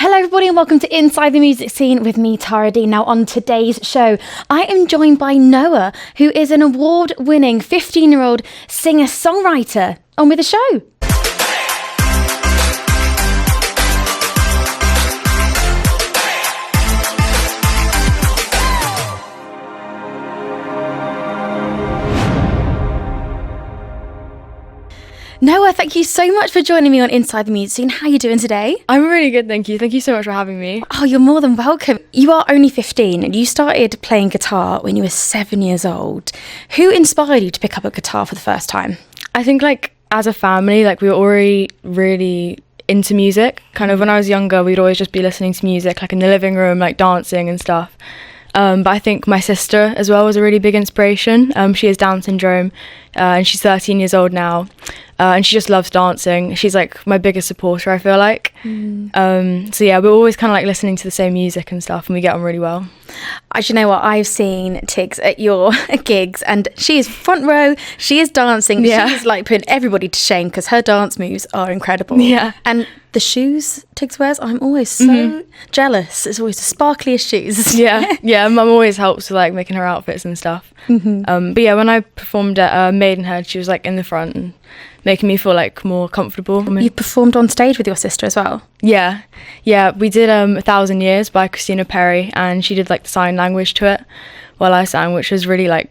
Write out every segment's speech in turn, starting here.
Hello everybody and welcome to Inside the Music Scene with me, Tara D. Now on today's show, I am joined by Noah, who is an award-winning 15-year-old singer-songwriter. On with the show. Noah, thank you so much for joining me on Inside the Music Scene. How are you doing today? I'm really good, thank you. Thank you so much for having me. Oh, you're more than welcome. You are only 15 and you started playing guitar when you were 7 years old. Who inspired you to pick up a guitar for the first time? I think as a family, we were already really into music. Kind of when I was younger, we'd always just be listening to music, in the living room, dancing and stuff. But I think my sister as well was a really big inspiration. She has Down syndrome and she's 13 years old now. And she just loves dancing. She's my biggest supporter, I feel like. So yeah, we're always kind of listening to the same music and stuff, and we get on really well. Actually, you know what? I've seen Tiggs at your gigs, and she is front row. She is dancing. Yeah. She's putting everybody to shame because her dance moves are incredible. Yeah. And the shoes Tiggs wears, I'm always so jealous. It's always the sparkliest shoes. Yeah. Mum always helps with making her outfits and stuff. But yeah, when I performed at Maidenhead, she was in the front and making me feel more comfortable. You performed on stage with your sister as well? Yeah, we did 1,000 Years by Christina Perri, and she did the sign language to it while I sang, which was really I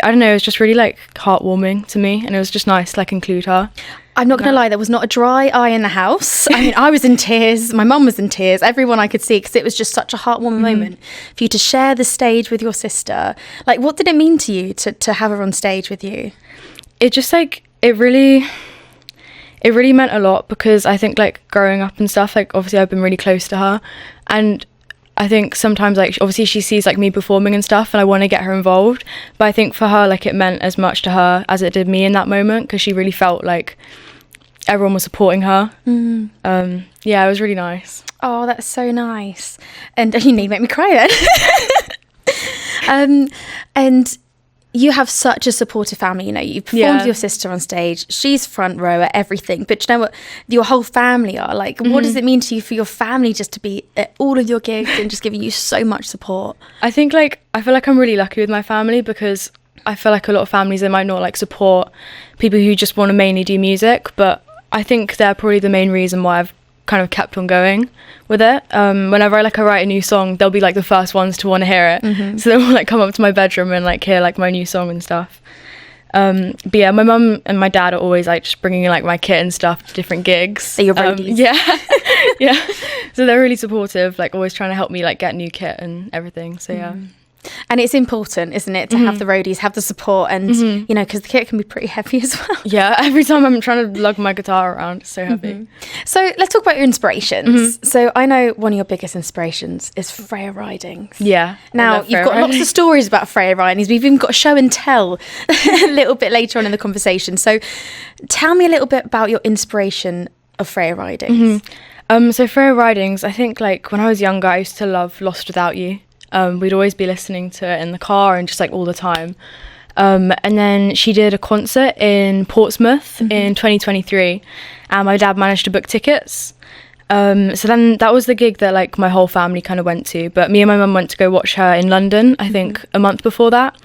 don't know, it was just really heartwarming to me, and it was just nice to include her. I'm not going to lie, there was not a dry eye in the house. I mean, I was in tears, my mum was in tears, everyone I could see, because it was just such a heartwarming moment for you to share the stage with your sister. What did it mean to you to have her on stage with you? It just it really meant a lot, because I think growing up and stuff, obviously I've been really close to her, and I think sometimes obviously she sees me performing and stuff, and I want to get her involved, but I think for her it meant as much to her as it did me in that moment, because she really felt everyone was supporting her. Yeah, it was really nice. Oh, that's so nice. And you make me cry then. And you have such a supportive family. You've performed with your sister on stage. She's front row at everything. But you know what? Your whole family are what does it mean to you for your family just to be at all of your gigs and just giving you so much support? I think I feel I'm really lucky with my family, because I feel a lot of families, they might not support people who just want to mainly do music. But I think they're probably the main reason why I've kind of kept on going with it. Whenever I write a new song, they'll be the first ones to want to hear it. So they'll come up to my bedroom and hear my new song and stuff. But yeah, my mum and my dad are always just bringing in my kit and stuff to different gigs. So you're roadies. Yeah. So they're really supportive, always trying to help me get new kit and everything. So yeah. And it's important, isn't it, to have the roadies, have the support, and because the kit can be pretty heavy as well. Yeah, every time I'm trying to lug my guitar around, it's so heavy. So let's talk about your inspirations. So I know one of your biggest inspirations is Freya Ridings. Yeah. Now you've got lots of stories about Freya Ridings. We've even got a show and tell a little bit later on in the conversation. So tell me a little bit about your inspiration of Freya Ridings. So Freya Ridings, I think when I was younger, I used to love Lost Without You. We'd always be listening to it in the car and just all the time. And then she did a concert in Portsmouth in 2023, and my dad managed to book tickets. So then that was the gig that my whole family kind of went to, but me and my mum went to go watch her in London, I think a month before that.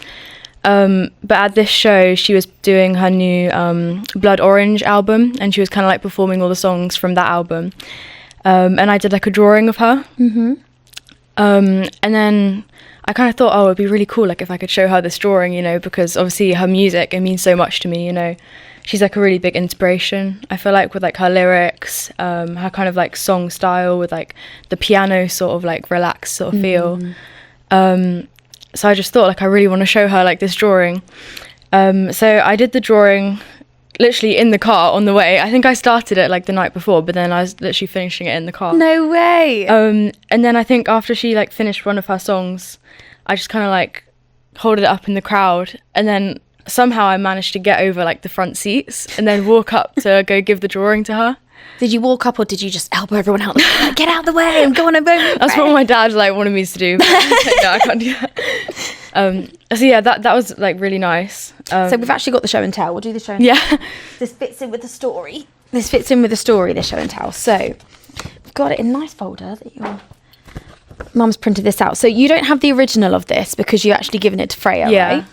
But at this show, she was doing her new Blood Orange album, and she was kind of performing all the songs from that album. And I did a drawing of her. And then I kind of thought, it'd be really cool if I could show her this drawing, because obviously her music, it means so much to me, She's a really big inspiration, I feel with her lyrics, her kind of song style with the piano sort of relaxed sort of feel. So I just thought I really want to show her this drawing. So I did the drawing literally in the car on the way. I think I started it the night before, but then I was literally finishing it in the car. No way. And then I think after she finished one of her songs, I just kind of hold it up in the crowd, and then somehow I managed to get over the front seats and then walk up to go give the drawing to her. Did you walk up, or did you just elbow everyone out? Get out of the way, I'm going to vote. That's what my dad wanted me to do. But no, I can't do that. So yeah, that was really nice. So we've actually got the show and tell. We'll do the show and tell. This fits in with the story. This show and tell. So got it in a nice folder that your mum's printed this out. So you don't have the original of this because you're actually giving it to Freya, right?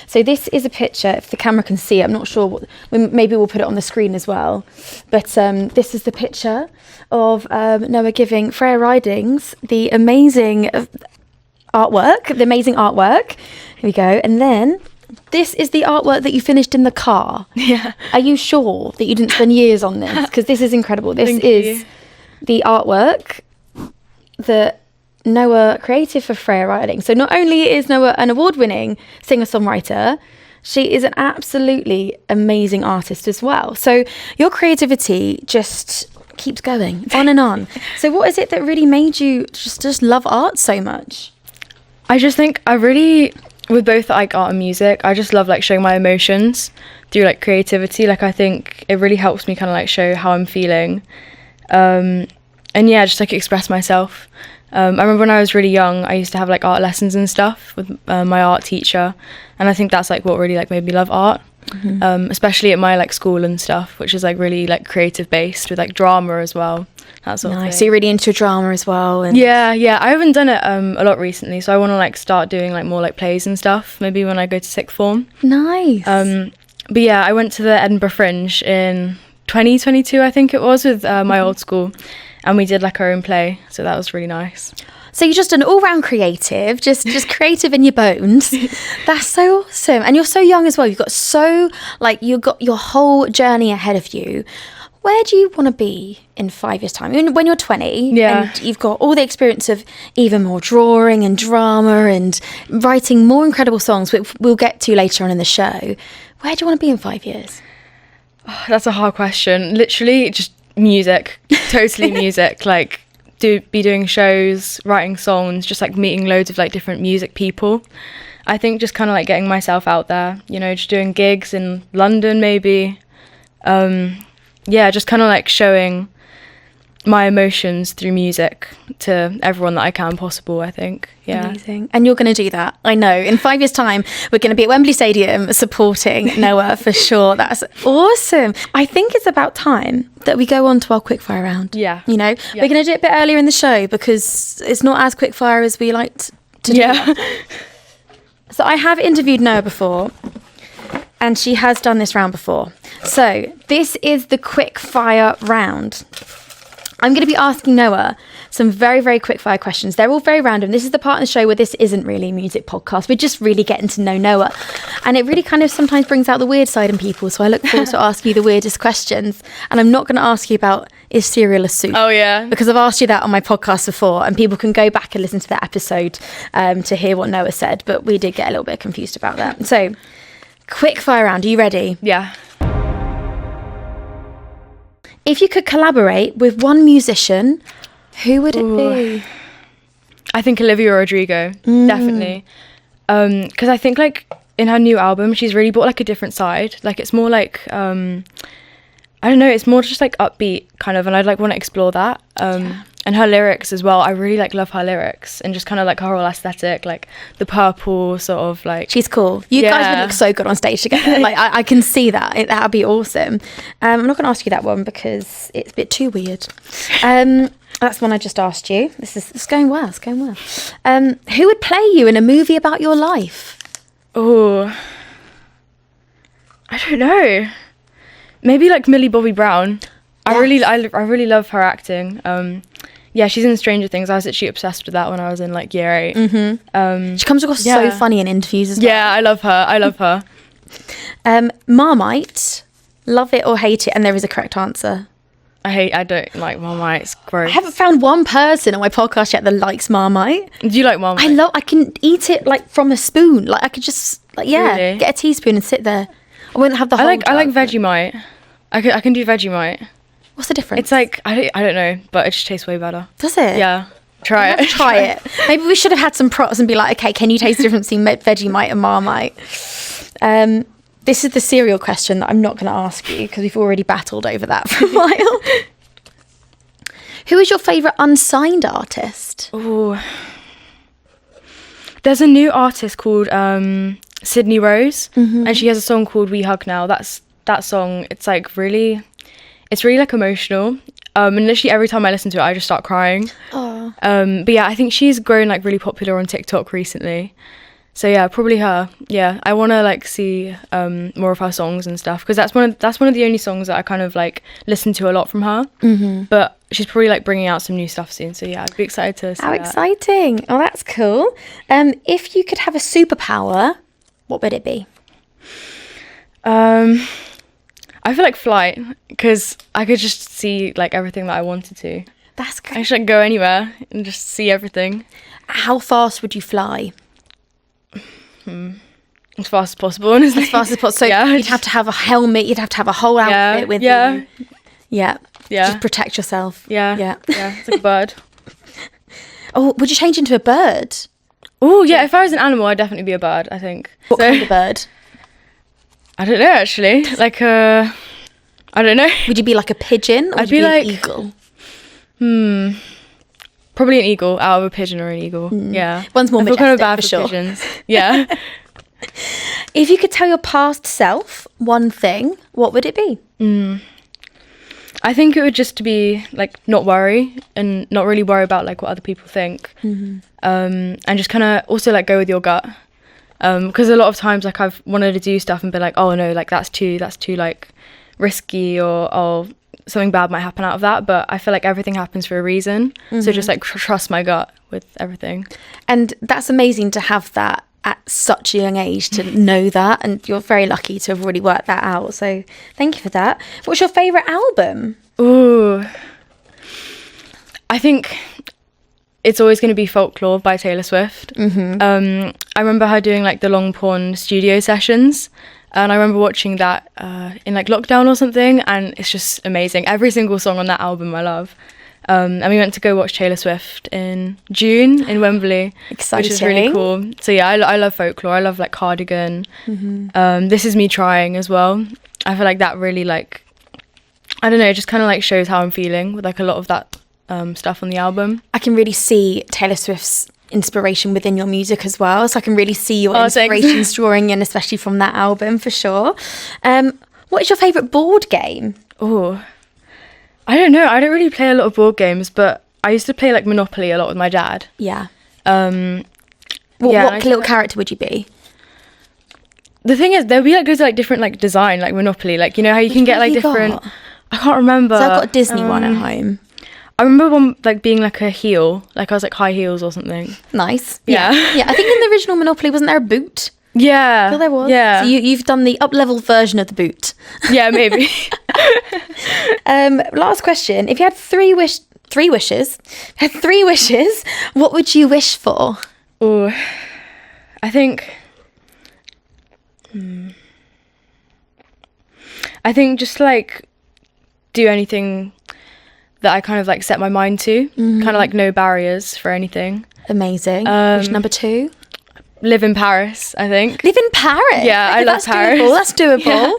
So this is a picture, if the camera can see it, I'm not sure, maybe we'll put it on the screen as well. But this is the picture of Noah giving Freya Ridings the amazing artwork. Here we go. And then this is the artwork that you finished in the car. Yeah. Are you sure that you didn't spend years on this? Because this is incredible. This Thank is you. the artwork that Noah created for Freya Riding. So not only is Noah an award-winning singer-songwriter, she is an absolutely amazing artist as well. So your creativity just keeps going on and on. So what is it that really made you just love art so much? I just think with both like art and music, I just love like showing my emotions through like creativity. Like I think it really helps me kind of like show how I'm feeling, and yeah, just like express myself. I remember when I was really young, I used to have like art lessons and stuff with my art teacher, and I think that's like what really like made me love art, especially at my like school and stuff, which is like really like creative based with like drama as well. That sort of thing. So you're really into drama as well. And yeah, I haven't done it a lot recently, so I want to like start doing like more like plays and stuff, maybe when I go to sixth form. Nice. But yeah, I went to the Edinburgh Fringe in 2022, I think it was, with my old school, and we did like our own play, so that was really nice. So you're just an all-round creative, just creative in your bones. That's so awesome. And you're so young as well. You've got your whole journey ahead of you. Where do you want to be in 5 years' time? When you're 20 and you've got all the experience of even more drawing and drama and writing more incredible songs, which we'll get to later on in the show. Where do you want to be in 5 years? Oh, that's a hard question. Literally just music, totally music. Like be doing shows, writing songs, just like meeting loads of like different music people. I think just kind of like getting myself out there, you know, just doing gigs in London maybe. Yeah, just kind of like showing my emotions through music to everyone that I can possible, I think. Yeah. Amazing. And you're going to do that. I know. In 5 years' time, we're going to be at Wembley Stadium supporting Noah for sure. That's awesome. I think it's about time that we go on to our quickfire round. Yeah. You know, we're going to do it a bit earlier in the show because it's not as quickfire as we like to do. Yeah. So I have interviewed Noah before, and she has done this round before. So this is the quickfire round. I'm going to be asking Noah some very, very quick fire questions. They're all very random. This is the part of the show where this isn't really a music podcast. We're just really getting to know Noah. And it really kind of sometimes brings out the weird side in people. So I look forward to asking you the weirdest questions. And I'm not going to ask you about, is cereal a soup? Oh, yeah. Because I've asked you that on my podcast before. And people can go back and listen to that episode to hear what Noah said. But we did get a little bit confused about that. So quick fire round. Are you ready? Yeah. If you could collaborate with one musician, who would it be? I think Olivia Rodrigo, definitely. Because I think like in her new album, she's really brought like a different side. Like it's more like, I don't know, it's more just like upbeat kind of, and I'd like want to explore that. And her lyrics as well, I really like love her lyrics and just kind of like her whole aesthetic, like the purple sort of like. She's cool. You guys would look so good on stage together. Like I can see that. That'd be awesome. I'm not going to ask you that one because it's a bit too weird. That's one I just asked you. It's going well. It's going well. Who would play you in a movie about your life? Oh, I don't know. Maybe like Millie Bobby Brown. Yes. I really love her acting. Yeah, she's in Stranger Things. I was actually obsessed with that when I was in like year 8. Mm-hmm. She comes across so funny in interviews as well. Yeah, I love her. Marmite, love it or hate it, and there is a correct answer. I don't like Marmite. It's gross. I haven't found one person on my podcast yet that likes Marmite. Do you like Marmite? I can eat it like from a spoon. Like I could just really? Get a teaspoon and sit there. I wouldn't have the whole. I like Vegemite. I can do Vegemite. What's the difference? It's like I don't know, but it just tastes way better. Does it? Yeah. Try it. Maybe we should have had some props and be like, okay, can you taste the difference between Vegemite and Marmite? This is the cereal question that I'm not going to ask you because we've already battled over that for a while. Who is your favourite unsigned artist? Oh, there's a new artist called Sydney Rose, and she has a song called "We Hug Now." That song. It's like really like emotional. And literally every time I listen to it, I just start crying. Oh. But yeah, I think she's grown like really popular on TikTok recently. So yeah, probably her. Yeah, I want to like see more of her songs and stuff, because that's one of the only songs that I kind of like listen to a lot from her. But she's probably like bringing out some new stuff soon. So yeah, I'd be excited to see How that. exciting! Oh, that's cool. If you could have a superpower, what would it be? I feel like flight, because I could just see like everything that I wanted to. That's I great. should like, go anywhere and just see everything. How fast would you fly? As fast as possible, honestly. As fast as possible. So Yeah. you'd have to have a helmet. You'd have to have a whole outfit with you. Yeah. Just protect yourself. Yeah. It's like a bird. Oh, would you change into a bird? Oh yeah, if I was an animal, I'd definitely be a bird, I think. What kind of bird? I don't know actually. Like I don't know. Would you be like a pigeon, or I'd would you be be like- an eagle? Probably an eagle, out of a pigeon or an eagle. Yeah. One's more I feel kind of majestic, bad for for sure. pigeons. Yeah. If you could tell your past self one thing, what would it be? I think it would just be like not worry and not really worry about like what other people think, and just kind of also like go with your gut, because a lot of times like I've wanted to do stuff and been like, oh no, like that's too like risky, or something bad might happen out of that. But I feel like everything happens for a reason, so just like trust my gut with everything. And that's amazing to have that at such a young age, to know that, and you're very lucky to have already worked that out, so thank you for that. What's your favourite album? Ooh, I think it's always going to be Folklore by Taylor Swift. I remember her doing like the Long Pond studio sessions, and I remember watching that in like lockdown or something, and it's just amazing. Every single song on that album I love. And we went to go watch Taylor Swift in June in Wembley, Exciting. which is really cool. So yeah, I love Folklore. I love like Cardigan. This Is Me Trying as well. I feel like that really like, I don't know, it just kind of like shows how I'm feeling with like a lot of that stuff on the album. I can really see Taylor Swift's inspiration within your music as well, so I can really see your inspirations drawing in, especially from that album, for sure. What is your favourite board game? Oh, I don't know. I don't really play a lot of board games, but I used to play like Monopoly a lot with my dad. Yeah. Yeah, What little character would you be? The thing is, there'll be like different like design, like Monopoly, like you know how you can get like different. I can't remember. So I've got a Disney one at home. I remember one like being like a heel, like I was like high heels or something. Nice. Yeah. Yeah. I think in the original Monopoly, wasn't there a boot? Yeah. I feel there was. Yeah. So you've done the up-level version of the boot. Yeah, maybe. Last question. If you had three wishes, what would you wish for? Oh, I think. I think just like do anything that I kind of like set my mind to. Kind of like no barriers for anything. Amazing. Wish number 2? Live in Paris, I think. Live in Paris. Yeah, I love Paris. Doable. That's doable.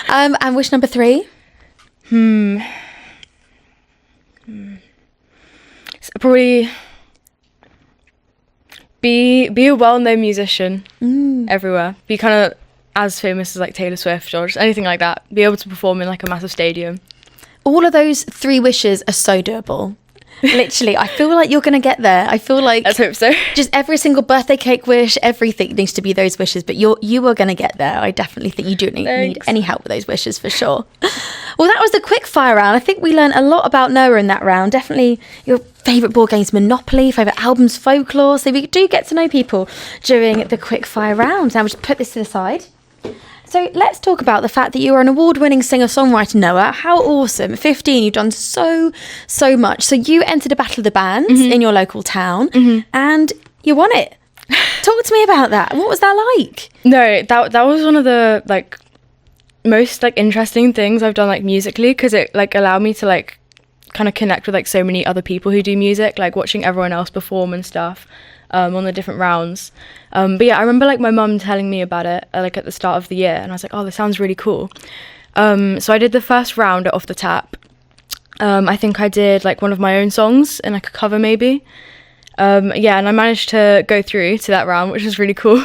Yeah. And wish number 3? So probably be a well-known musician everywhere. Be kind of as famous as like Taylor Swift or just anything like that. Be able to perform in like a massive stadium. All of those 3 wishes are so doable. Literally, I feel like you're going to get there. I feel like... Let's hope so. Just every single birthday cake wish, everything needs to be those wishes. But you are going to get there. I definitely think you don't need any help with those wishes, for sure. Well, that was the quick fire round. I think we learned a lot about Noah in that round. Definitely your favourite board games, Monopoly, favourite albums, Folklore. So we do get to know people during the quick fire round. Now we'll just put this to the side. So let's talk about the fact that you are an award-winning singer-songwriter, Noah. How awesome. At 15, you've done so much. So you entered a battle of the bands in your local town and you won it. Talk to me about that. What was that like? No, that was one of the like most like interesting things I've done like musically, because it like allowed me to like kind of connect with like so many other people who do music, like watching everyone else perform and stuff. On the different rounds, but yeah, I remember like my mum telling me about it like at the start of the year, and I was like, oh, this sounds really cool. So I did the first round at Off the Tap. I think I did like one of my own songs in like a cover maybe. Yeah, and I managed to go through to that round, which was really cool.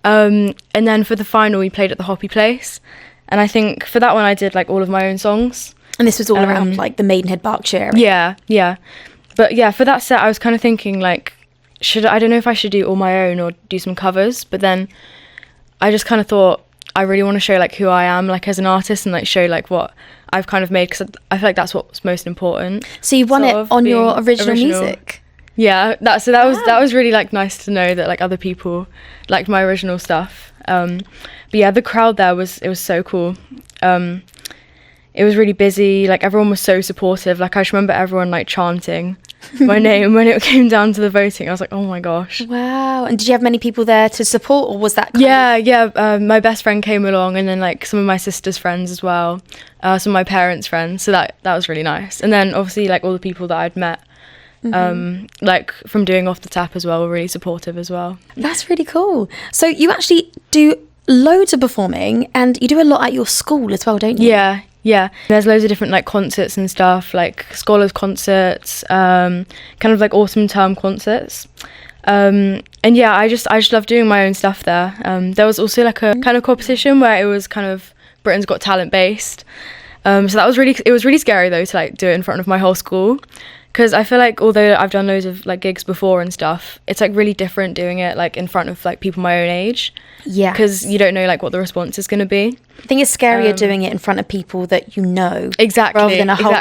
And then for the final we played at the Hoppy Place, and I think for that one I did like all of my own songs. And this was all around like the Maidenhead, Berkshire area. Yeah. But yeah, for that set, I was kind of thinking like, I don't know if I should do all my own or do some covers. But then I just kind of thought I really want to show like who I am like as an artist and like show like what I've kind of made, because I feel like that's what's most important. So you won it on your original music? Yeah, that was really like nice to know that like other people liked my original stuff. But yeah, the crowd there was so cool. It was really busy, like everyone was so supportive. Like I just remember everyone like chanting my name when it came down to the voting. I was like, oh my gosh. Wow. And did you have many people there to support, or was that my best friend came along, and then like some of my sister's friends as well, some of my parents' friends, so that was really nice. And then obviously like all the people that I'd met like from doing Off the Tap as well were really supportive as well. That's really cool. So you actually do loads of performing, and you do a lot at your school as well, don't you? Yeah, there's loads of different like concerts and stuff, like scholars concerts, kind of like autumn term concerts. And yeah, I just love doing my own stuff there. There was also like a kind of competition where it was kind of Britain's Got Talent based. So that was really scary though to like do it in front of my whole school, because I feel like although I've done loads of like gigs before and stuff, it's like really different doing it like in front of like people my own age. Yeah, because you don't know like what the response is going to be. I think it's scarier doing it in front of people that you know, exactly, rather than a whole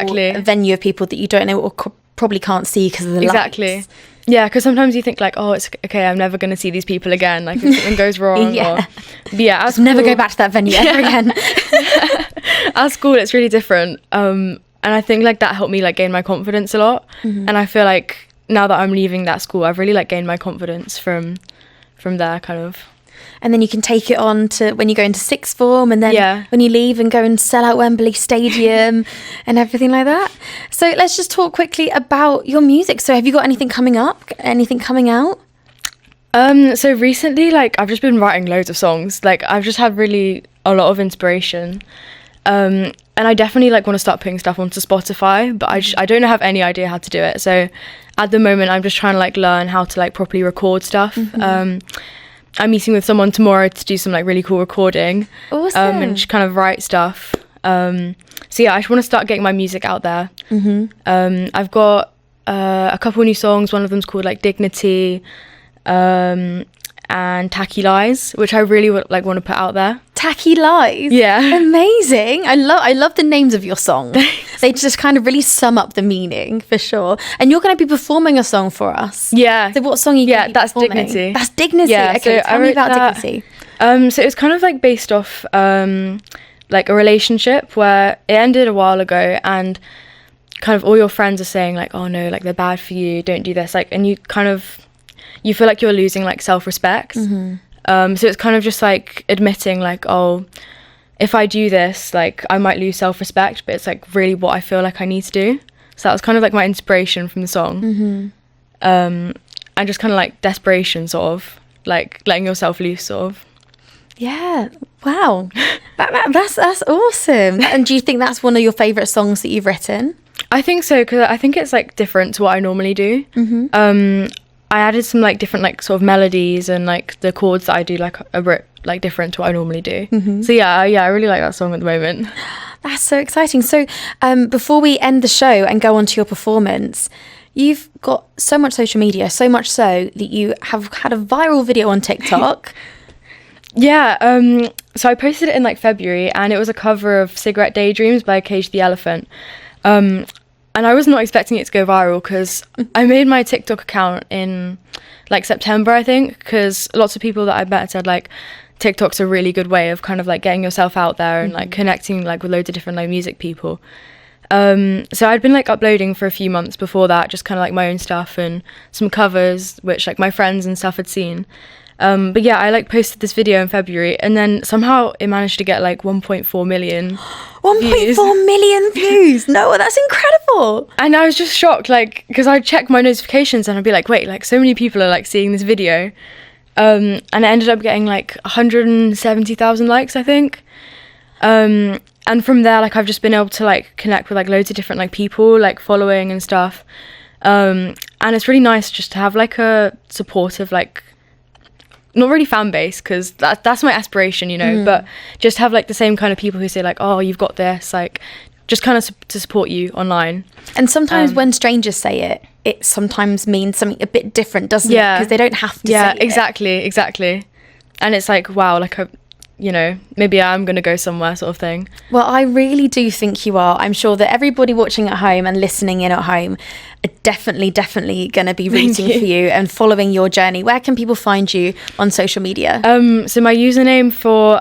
venue of people that you don't know or probably can't see because of the lights. Yeah, because sometimes you think like, oh, it's okay, I'm never going to see these people again, like if something goes wrong. Just never go back to that venue ever again. At school it's really different, and I think like that helped me like gain my confidence a lot. And I feel like now that I'm leaving that school, I've really like gained my confidence from there kind of. And then you can take it on to when you go into sixth form, and then when you leave and go and sell out Wembley Stadium and everything like that. So let's just talk quickly about your music. So have you got anything coming up? Anything coming out? So recently, like I've just been writing loads of songs. Like I've just had really a lot of inspiration. And I definitely like want to start putting stuff onto Spotify, but I don't have any idea how to do it. So at the moment, I'm just trying to like learn how to like properly record stuff. I'm meeting with someone tomorrow to do some like really cool recording. Awesome. And just kind of write stuff. So yeah, I just want to start getting my music out there. I've got a couple new songs. One of them's called like Dignity, and Tacky Lies, which I really want to put out there. Tacky Lies? Yeah. Amazing. I love the names of your songs. They just kind of really sum up the meaning, for sure. And you're going to be performing a song for us. Yeah. So what song are you going to be performing? Dignity. That's Dignity. Yeah, okay, so tell me about Dignity. So it was kind of like based off like a relationship where it ended a while ago, and kind of all your friends are saying like, oh no, like they're bad for you, don't do this, like, and you feel like you're losing like self-respect. So it's kind of just like admitting like, oh, if I do this, like I might lose self-respect, but it's like really what I feel like I need to do. So that was kind of like my inspiration from the song. And just kind of like desperation, sort of like letting yourself loose, sort of. Yeah. Wow. That's awesome. And do you think that's one of your favourite songs that you've written? I think so, because I think it's like different to what I normally do. I added some like different like sort of melodies, and like the chords that I do like a bit like different to what I normally do. So yeah, I really like that song at the moment. That's so exciting. So before we end the show and go on to your performance, you've got so much social media, so much so that you have had a viral video on TikTok. Yeah, so I posted it in like February, and it was a cover of Cigarette Daydreams by Cage the Elephant. And I was not expecting it to go viral, because I made my TikTok account in like September, I think, because lots of people that I met said like TikTok's a really good way of kind of like getting yourself out there and like connecting like with loads of different like music people. So I'd been like uploading for a few months before that, just kind of like my own stuff and some covers which like my friends and stuff had seen. But yeah, I like posted this video in February, and then somehow it managed to get like 1.4 million 1.4 million views. No, that's incredible. And I was just shocked, like, because I'd check my notifications and I'd be like, wait, like so many people are like seeing this video. And it ended up getting like 170,000 likes, I think. And from there, like I've just been able to like connect with like loads of different like people like following and stuff. And it's really nice just to have like a supportive like, not really fan base, because that's my aspiration, you know, but just have like the same kind of people who say like, oh, you've got this, like just kind of to support you online. And sometimes when strangers say it, it sometimes means something a bit different, doesn't it? Because they don't have to say it. Exactly. And it's like, wow, like, maybe I'm going to go somewhere sort of thing. Well, I really do think you are. I'm sure that everybody watching at home and listening in at home are definitely going to be rooting for you and following your journey. Where can people find you on social media? So my username for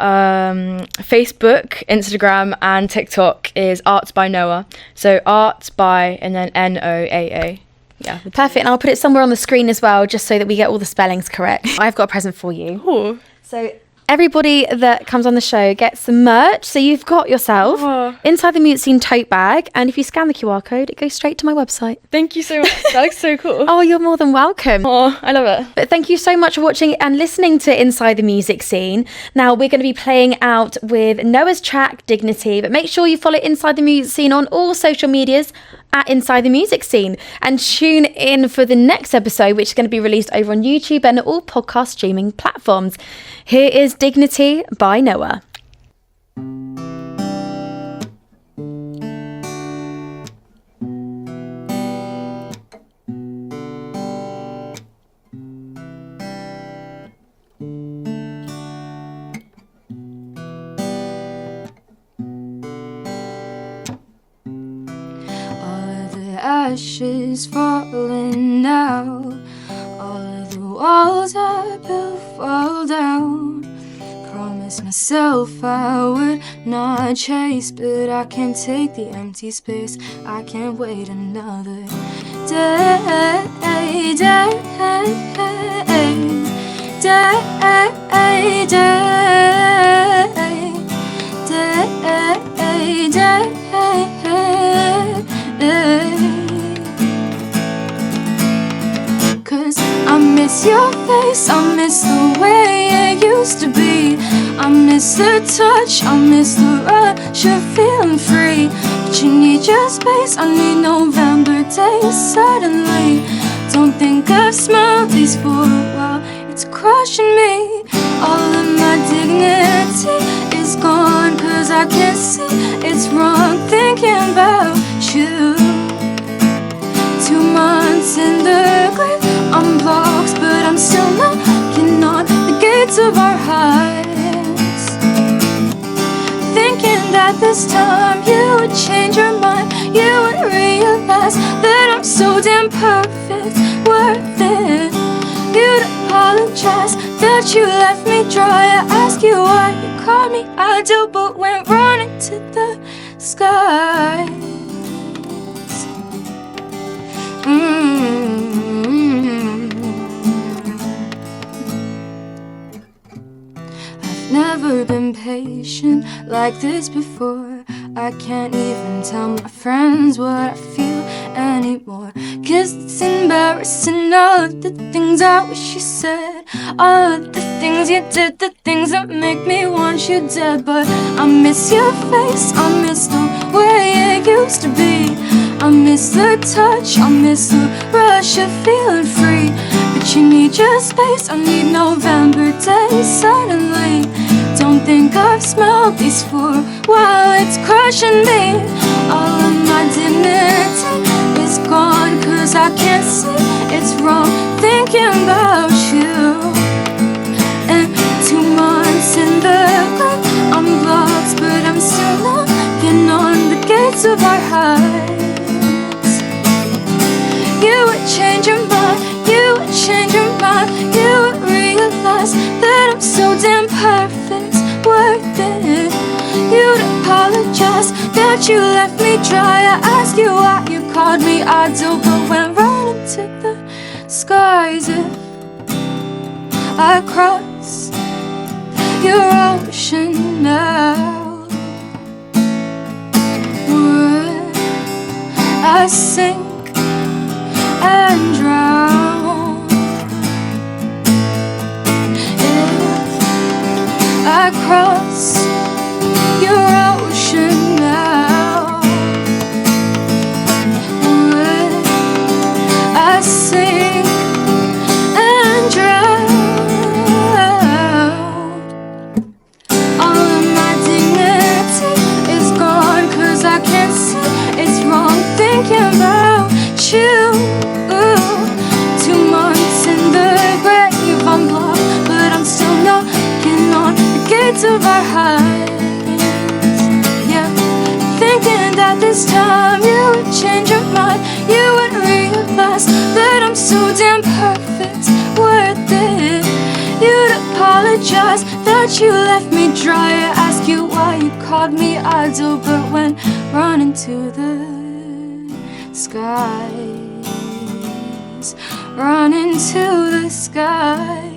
Facebook, Instagram and TikTok is Arts by Noah. So Arts by and then Noaa. Yeah. Perfect. And I'll put it somewhere on the screen as well, just so that we get all the spellings correct. I've got a present for you. Ooh. So everybody that comes on the show gets some merch. So you've got yourself Inside the Music Scene tote bag. And if you scan the QR code, it goes straight to my website. Thank you so much. That looks so cool. Oh, you're more than welcome. Oh, I love it. But thank you so much for watching and listening to Inside the Music Scene. Now we're going to be playing out with Noah's track, Dignity. But make sure you follow Inside the Music Scene on all social medias at Inside the Music Scene, and tune in for the next episode, which is going to be released over on YouTube and all podcast streaming platforms. Here is Dignity by Noah. Ashes falling now, all of the walls I built fall down. Promised myself I would not chase, but I can't take the empty space. I can't wait another day. I miss your face, I miss the way it used to be. I miss the touch, I miss the rush of feeling free. But you need your space, I need November days suddenly. Don't think I've smelled these for a while, it's crushing me. All of my dignity is gone, cause I can't see it's wrong thinking about you. 2 months in the grave, I'm blocks, but I'm still knocking on the gates of our hearts. Thinking that this time you would change your mind, you would realize that I'm so damn perfect, worth it. You'd apologize that you left me dry. I ask you why you called me ideal, but went running to the skies. I've never been patient like this before. I can't even tell my friends what I feel anymore, 'cause it's embarrassing. All of the things I wish you said, all of the things you did, the things that make me want you dead. But I miss your face, I miss the way it used to be. I miss the touch, I miss the rush of feeling free. But you need your space, I need November days suddenly. Don't think I've smelled these for a while, it's crushing me. All of my dignity is gone, 'cause I can't see it's wrong thinking about you. And 2 months in the grave, I'm lost, but I'm still knocking on the gates of our hearts. You would change your mind, you would change your mind, you would realize that I'm so damn perfect, worth it. You'd apologize that you left me dry. I ask you why you called me ideal, but went running to the skies. If I cross your ocean now, would I sink and drown? If I cross your ocean now, would I sink and drown? All of my dignity is gone, 'cause I can't see of our highs. Yeah, thinking that this time you would change your mind. You would realize that I'm so damn perfect, worth it. You'd apologize that you left me dry. I ask you why you called me idle, but went running to the skies, running to the skies.